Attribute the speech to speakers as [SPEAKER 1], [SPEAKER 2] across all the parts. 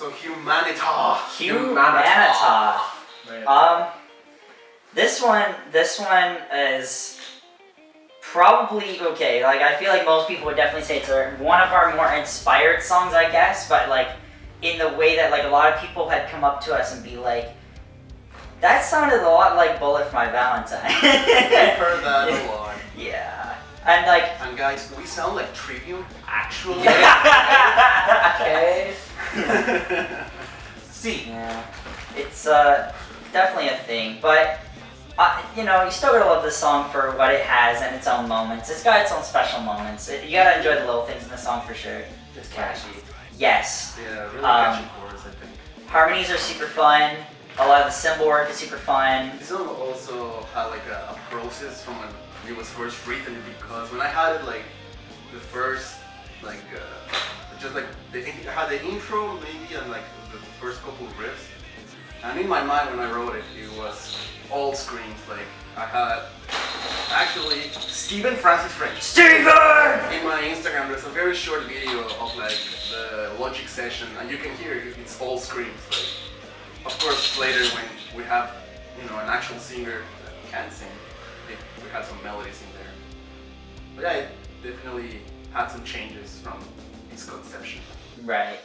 [SPEAKER 1] So Humanita.
[SPEAKER 2] This one is probably okay. Like I feel like most people would definitely say it's one of our more inspired songs, I guess. But like in the way that like a lot of people had come up to us and be like, that sounded a lot like "Bullet for My Valentine."
[SPEAKER 1] I've heard that a lot.
[SPEAKER 2] Yeah, and like.
[SPEAKER 1] And guys, we sound like Trivium, actually.
[SPEAKER 2] Okay. See. Yeah, it's definitely a thing, but. You know, you still gotta love this song for what it has and its own moments. It's got its own special moments. You gotta enjoy the little things in the song for sure.
[SPEAKER 3] It's catchy.
[SPEAKER 2] Yes.
[SPEAKER 1] Yeah, really catchy chorus, I think.
[SPEAKER 2] Harmonies are super fun. A lot of the cymbal work is super fun.
[SPEAKER 1] This song also had like a process from when it was first written, because when I had it like the first just like I had the intro maybe and like the first couple of riffs, and in my mind when I wrote it, it was all screams. Like I had actually Steven Francis French.
[SPEAKER 2] Steven!
[SPEAKER 1] In my Instagram, there's a very short video of like the Logic session, and you can hear it's all screams. Like, of course, later when we have an actual singer that can sing, we had some melodies in there. But yeah, it definitely had some changes from its conception.
[SPEAKER 2] Right.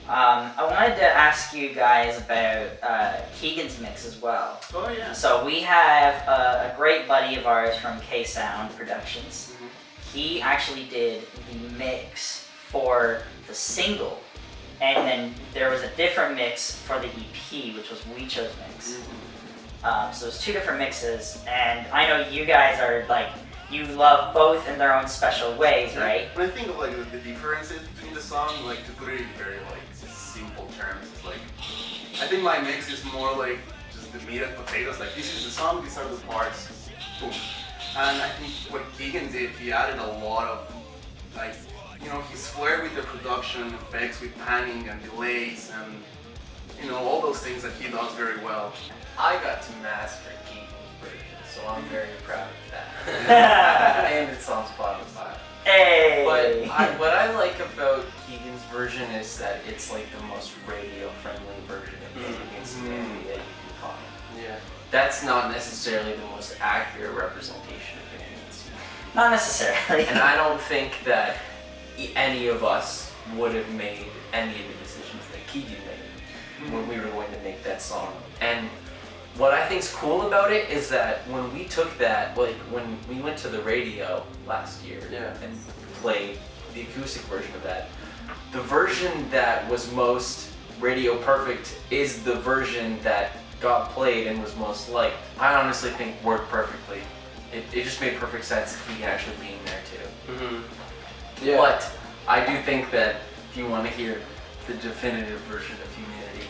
[SPEAKER 2] I wanted to ask you guys about Keegan's mix as well.
[SPEAKER 1] Oh yeah.
[SPEAKER 2] So we have a great buddy of ours from K-Sound Productions.
[SPEAKER 1] Mm-hmm.
[SPEAKER 2] He actually did the mix for the single, and then there was a different mix for the EP, which was Weecho's mix.
[SPEAKER 1] Mm-hmm.
[SPEAKER 2] So there's two different mixes, and I know you guys are like, you love both in their own special ways, right?
[SPEAKER 1] When I think of like the differences between the song, like to put it in very like simple terms, it's like I think my mix is more like just the meat and potatoes. Like this is the song, these are the parts, boom. And I think what Keegan did, he added a lot of like his flair with the production effects, with panning and delays, and all those things that he does very well.
[SPEAKER 3] I got to master Keegan's version, so I'm very proud of that. And it's on Spotify.
[SPEAKER 2] Hey!
[SPEAKER 3] But what I like about Keegan's version is that it's like the most radio-friendly version of Keegan's Humanity that you can find.
[SPEAKER 1] Yeah.
[SPEAKER 3] That's not necessarily the most accurate representation of Keegan's Humanity.
[SPEAKER 2] Not necessarily.
[SPEAKER 3] And I don't think that any of us would have made any of the decisions that Keegan made when we were going to make that song. And what I think's cool about it is that when we took that, like when we went to the radio last year and played the acoustic version of that, the version that was most radio perfect is the version that got played and was most liked. I honestly think worked perfectly. It just made perfect sense Keegan actually being there too.
[SPEAKER 1] Mm-hmm.
[SPEAKER 3] Yeah. But I do think that if you want to hear the definitive version of Humanity,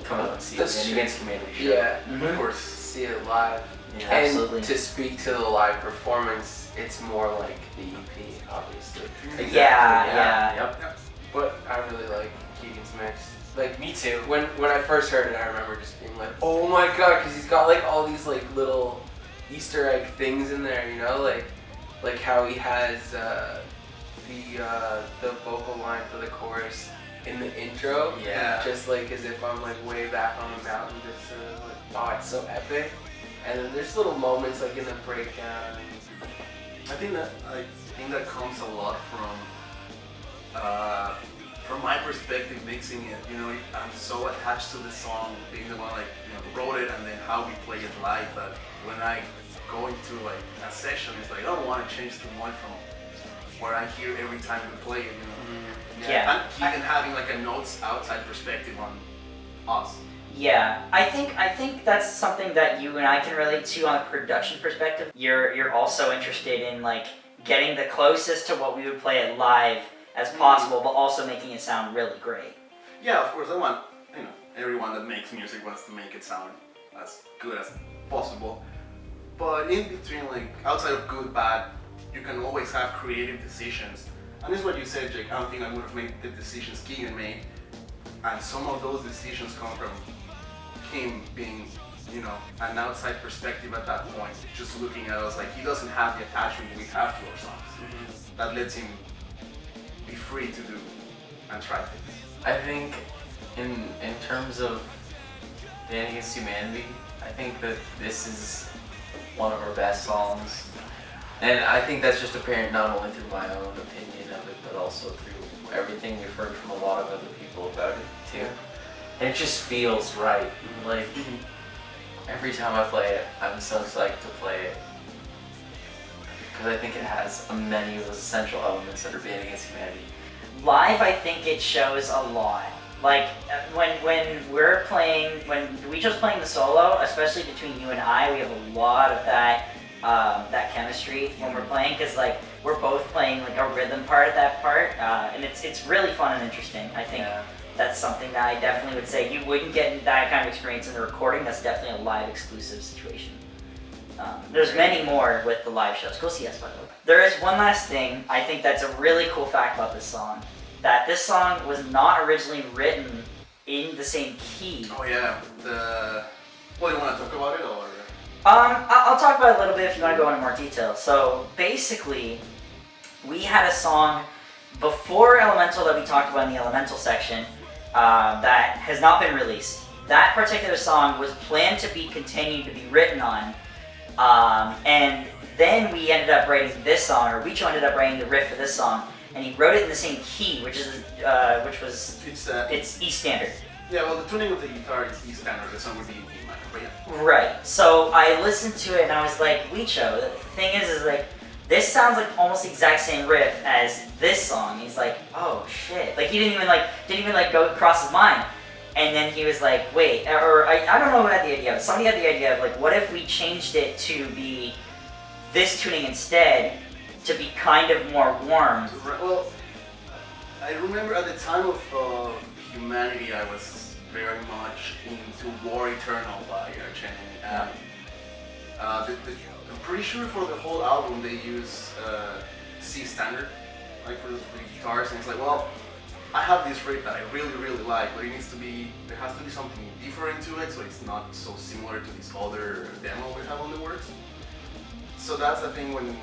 [SPEAKER 3] come out and see it against Humanity show.
[SPEAKER 4] Yeah,
[SPEAKER 1] Of course.
[SPEAKER 4] see it live.
[SPEAKER 2] Yeah,
[SPEAKER 4] And
[SPEAKER 2] absolutely.
[SPEAKER 4] to speak to the live performance, it's more like the EP, obviously.
[SPEAKER 2] Yeah.
[SPEAKER 3] Yep.
[SPEAKER 4] But I really like Keegan's mix. Like
[SPEAKER 3] Me too.
[SPEAKER 4] when I first heard it, I remember just being like, oh my god, because he's got like all these like little Easter egg things in there, like how he has the vocal line for the chorus in the intro.
[SPEAKER 3] Yeah.
[SPEAKER 4] Just like as if I'm like way back on a mountain, just oh, it's so epic. And then there's little moments like in the breakdown.
[SPEAKER 1] I think that comes a lot from my perspective mixing it. I'm so attached to the song, being the one wrote it, and then how we play it live, that when I go into like a session, it's like I don't want to change too much from what I hear every time we play it.
[SPEAKER 2] Yeah.
[SPEAKER 1] And even having like a notes outside perspective on us.
[SPEAKER 2] Yeah, I think that's something that you and I can relate to on a production perspective. You're also interested in like getting the closest to what we would play it live as possible, but also making it sound really great.
[SPEAKER 1] Yeah, of course. I want everyone that makes music wants to make it sound as good as possible. But in between, like outside of good, bad, you can always have creative decisions. And this is what you said, Jake. I don't think I would have made the decisions Keegan made. And some of those decisions come from him being, an outside perspective at that point, just looking at us like he doesn't have the attachment we have to our songs. That lets him be free to do and try things.
[SPEAKER 3] I think in terms of Band Against Humanity, I think that this is one of our best songs. And I think that's just apparent not only through my own opinion of it, but also through everything we've heard from a lot of other people about it too. And it just feels right. Like, every time I play it, I'm so psyched to play it. Because I think it has many of those essential elements that are Band Against Humanity.
[SPEAKER 2] Live, I think it shows a lot. Like when we're playing, when Dweecho's playing the solo, especially between you and I, we have a lot of that that chemistry when we're playing, because like we're both playing like a rhythm part at that part, and it's really fun and interesting. I think that's something that I definitely would say you wouldn't get that kind of experience in the recording. That's definitely a live exclusive situation. There's many more with the live shows. Go see us, by the way. There is one last thing I think that's a really cool fact about this song. That this song was not originally written in the same key.
[SPEAKER 1] Oh yeah, well, you want to talk about it or?
[SPEAKER 2] I'll talk about it a little bit if you want to go into more detail. So basically, we had a song before Elemental that we talked about in the Elemental section that has not been released. That particular song was planned to be continued to be written on, and then we ended up writing this song, or Richo ended up writing the riff for this song. And he wrote it in the same key, which was it's E standard.
[SPEAKER 1] Yeah, well, the tuning of the guitar is E standard. The song would be in E minor, but yeah.
[SPEAKER 2] Right. So I listened to it and I was like, Richo, the thing is like this sounds like almost the exact same riff as this song. He's like, oh shit. Like he didn't even go across his mind. And then he was like, wait, or I don't know who had the idea. But somebody had the idea of like, what if we changed it to be this tuning instead? To be kind of more warm.
[SPEAKER 1] Well, I remember at the time of Humanity, I was very much into War Eternal by Archenny. I'm pretty sure for the whole album they use C standard, like for the guitars, and it's like, well, I have this riff that I really, really like, but there has to be something different to it, so it's not so similar to this other demo we have on the works. So that's the thing when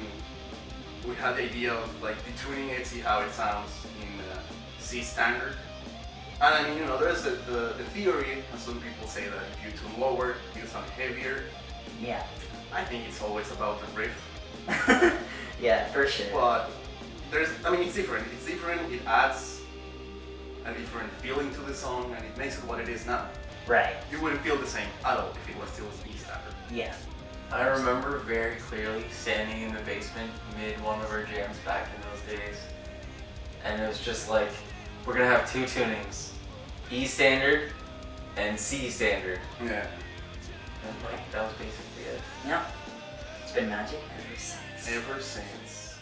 [SPEAKER 1] we had the idea of like detuning it, see how it sounds in C standard. And I mean, you know, there's the theory, and some people say that if you tune lower, you sound heavier.
[SPEAKER 2] Yeah.
[SPEAKER 1] I think it's always about the riff.
[SPEAKER 2] Yeah, for sure.
[SPEAKER 1] But it's different. It's different, it adds a different feeling to the song, and it makes it what it is now.
[SPEAKER 2] Right.
[SPEAKER 1] You wouldn't feel the same at all if it was still E standard.
[SPEAKER 2] Yeah.
[SPEAKER 3] I remember very clearly standing in the basement mid one of our jams back in those days, and it was just like, we're gonna have two tunings, E standard and C standard.
[SPEAKER 1] Yeah.
[SPEAKER 3] And like that was basically it.
[SPEAKER 2] Yeah. It's been magic ever since.
[SPEAKER 1] Ever since.